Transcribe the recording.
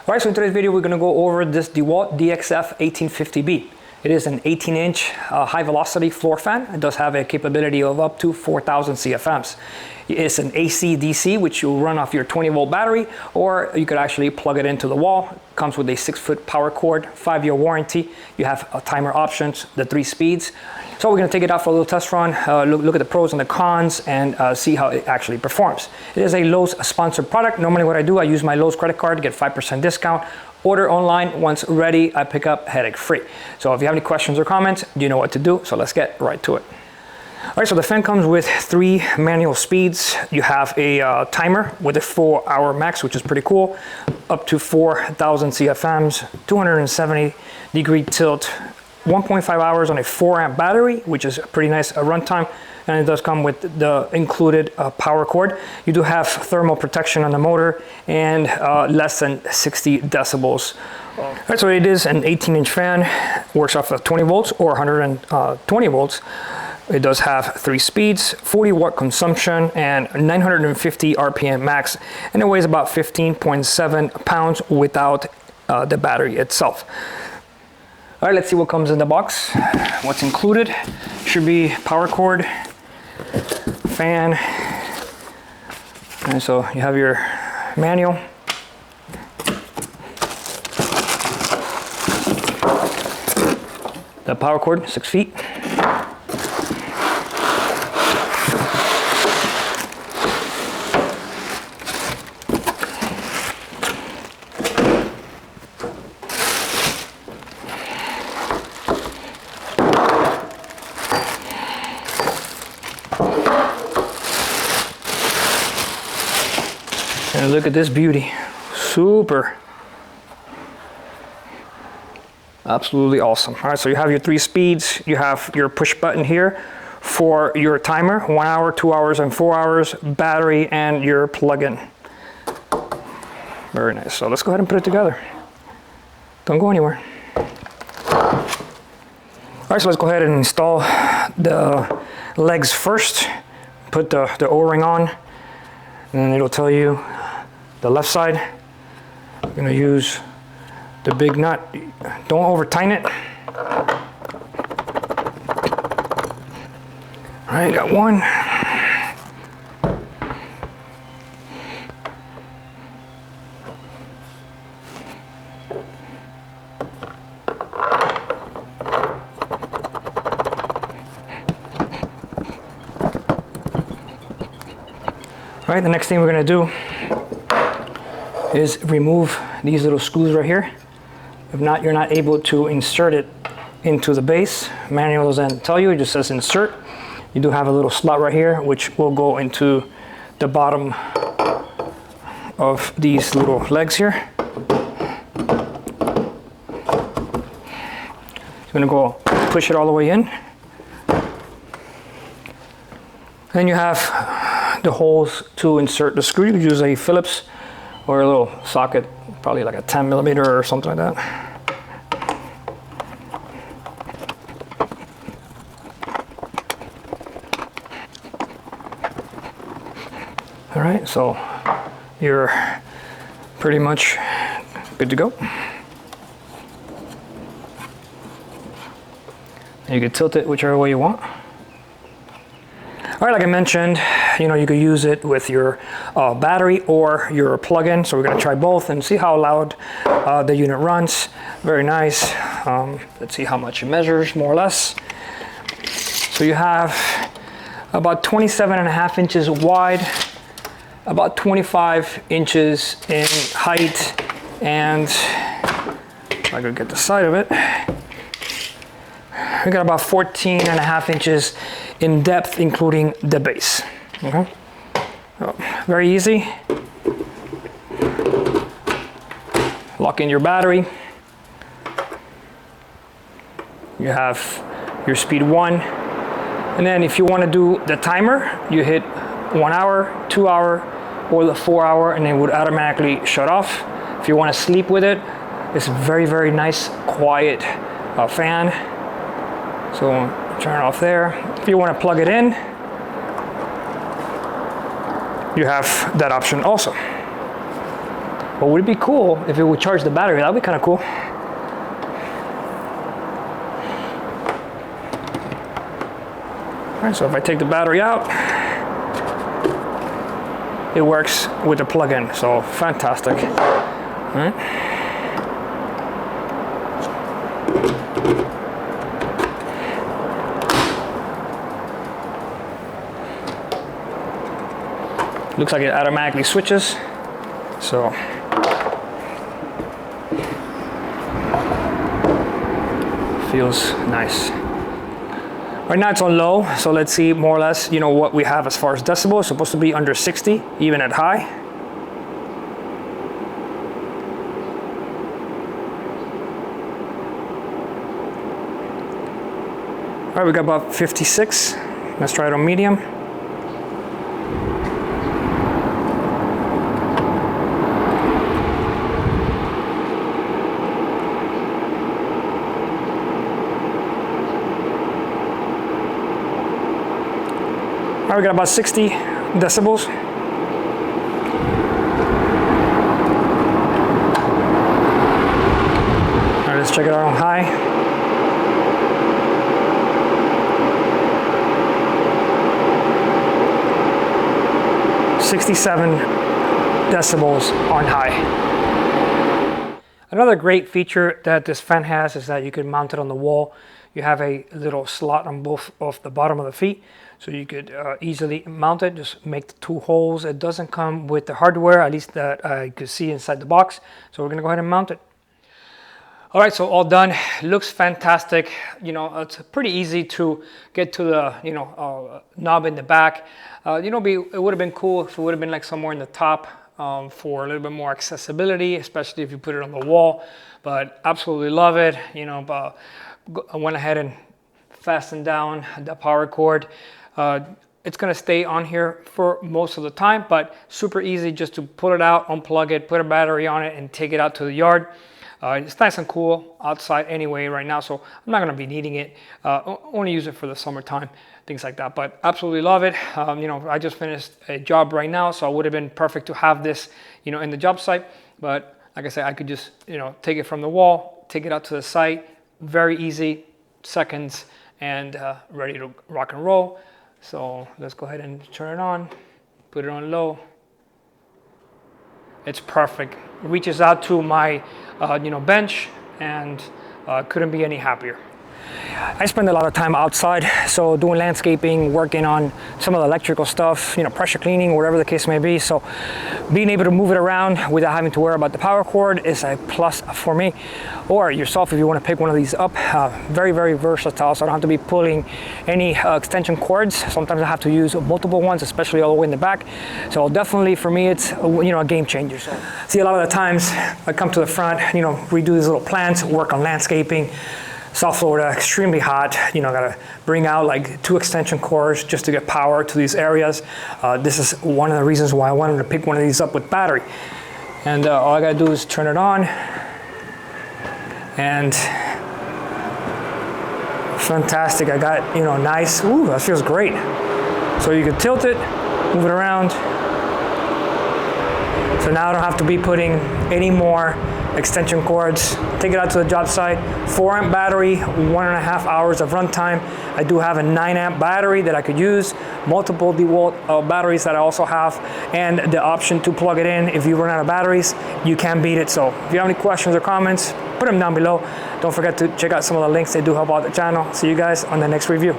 Alright, so in today's video we're going to go over this Dewalt DXF1850B. It is an 18-inch high velocity floor fan. It does have a capability of up to 4,000 CFMs. It's an AC/DC, which you'll run off your 20-volt battery, or you could actually plug it into the wall. It comes with a 6-foot power cord, 5-year warranty. You have timer options, the 3 speeds. So we're going to take it out for a little test run, look at the pros and the cons, and see how it actually performs. It is a Lowe's sponsored product. Normally what I do, I use my Lowe's credit card to get 5% discount. Order online. Once ready, I pick up headache free. So if you have any questions or comments, you know what to do. So let's get right to it. All right, so the fan comes with 3 manual speeds. You have a timer with a 4-hour max, which is pretty cool, up to 4,000 CFMs, 270-degree tilt, 1.5 hours on a 4-amp battery, which is a pretty nice runtime. And it does come with the included power cord. You do have thermal protection on the motor and less than 60 decibels. All right, so it is an 18-inch fan, works off of 20 volts or 120 volts. It does have 3 speeds, 40-watt consumption, and 950 RPM max, and it weighs about 15.7 pounds without the battery itself. All right, let's see what comes in the box. What's included should be power cord, fan, and so you have your manual. The power cord, 6 feet. And look at this beauty, super, absolutely awesome. All right, so you have your 3 speeds, you have your push button here for your timer, 1 hour, 2 hours, and 4 hours, battery, and your plug-in. Very nice, so let's go ahead and put it together. Don't go anywhere. All right, so let's go ahead and install the legs first. Put the O-ring on, and it'll tell you the left side. I'm going to use the big nut. Don't over tighten it. All right, got one. All right, the next thing we're going to do is remove these little screws right here. If not, you're not able to insert it into the base. Manual doesn't tell you, it just says insert. You do have a little slot right here, which will go into the bottom of these little legs here. You're gonna go push it all the way in. Then you have the holes to insert the screw. You use a Phillips or a little socket, probably like a 10mm or something like that. All right, so you're pretty much good to go. You can tilt it whichever way you want. All right, like I mentioned, you know, you could use it with your battery or your plug-in. So we're gonna try both and see how loud the unit runs. Very nice. Let's see how much it measures, more or less. So you have about 27.5 inches wide, about 25 inches in height, and if I could get the side of it, we got about 14.5 inches in depth, including the base. Okay, so, very easy. Lock in your battery. You have your speed 1, and then if you want to do the timer, you hit 1 hour, 2 hour, or the 4 hour, and it would automatically shut off. If you want to sleep with it, it's a very, very nice, quiet fan. So turn it off there. If you want to plug it in, you have that option also. But would it be cool if it would charge the battery? That would be kind of cool. All right, so if I take the battery out, it works with the plug-in, so fantastic. All right. Looks like it automatically switches, so feels nice. Right now it's on low, so let's see more or less, you know, what we have as far as decibels. It's supposed to be under 60, even at high. All right, we got about 56. Let's try it on medium. All right, we got about 60 decibels. All right, let's check it out on high. .67 decibels on high. Another great feature that this fan has is that you can mount it on the wall. You have a little slot on both of the bottom of the feet, so you could easily mount it. Just make the 2 holes. It doesn't come with the hardware, at least that I could see inside the box. So we're gonna go ahead and mount it. All right, so all done. Looks fantastic. You know, it's pretty easy to get to the knob in the back. You know, it would have been cool if it would have been like somewhere in the top for a little bit more accessibility, especially if you put it on the wall. But absolutely love it. You know, I went ahead and fastened down the power cord. It's gonna stay on here for most of the time, but super easy just to pull it out, unplug it, put a battery on it, and take it out to the yard. It's nice and cool outside anyway right now, so I'm not gonna be needing it. Only use it for the summertime, things like that, but absolutely love it. You know, I just finished a job right now, so it would have been perfect to have this, you know, in the job site. But like I said, I could just, you know, take it from the wall, take it out to the site, very easy, seconds, and ready to rock and roll. So let's go ahead and turn it on, put it on low. It's perfect. It reaches out to my bench, and couldn't be any happier. I spend a lot of time outside, so doing landscaping, working on some of the electrical stuff, you know, pressure cleaning, whatever the case may be. So being able to move it around without having to worry about the power cord is a plus for me, or yourself if you want to pick one of these up. Very, very versatile, so I don't have to be pulling any extension cords. Sometimes I have to use multiple ones, especially all the way in the back. So definitely for me, it's a game changer. So see, a lot of the times I come to the front, you know, redo these little plants, work on landscaping. South Florida, extremely hot. You know, gotta bring out like 2 extension cords just to get power to these areas. This is one of the reasons why I wanted to pick one of these up with battery. And all I gotta do is turn it on, and fantastic. I got, you know, nice, ooh, that feels great. So you can tilt it, move it around. So now I don't have to be putting any more extension cords. Take it out to the job site. 4 amp battery, 1.5 hours of runtime. I do have a 9 amp battery that I could use, multiple Dewalt batteries that I also have, and the option to plug it in if you run out of batteries. You can't beat it. So if you have any questions or comments, put them down below. Don't forget to check out some of the links. They do help out the channel. See you guys on the next review.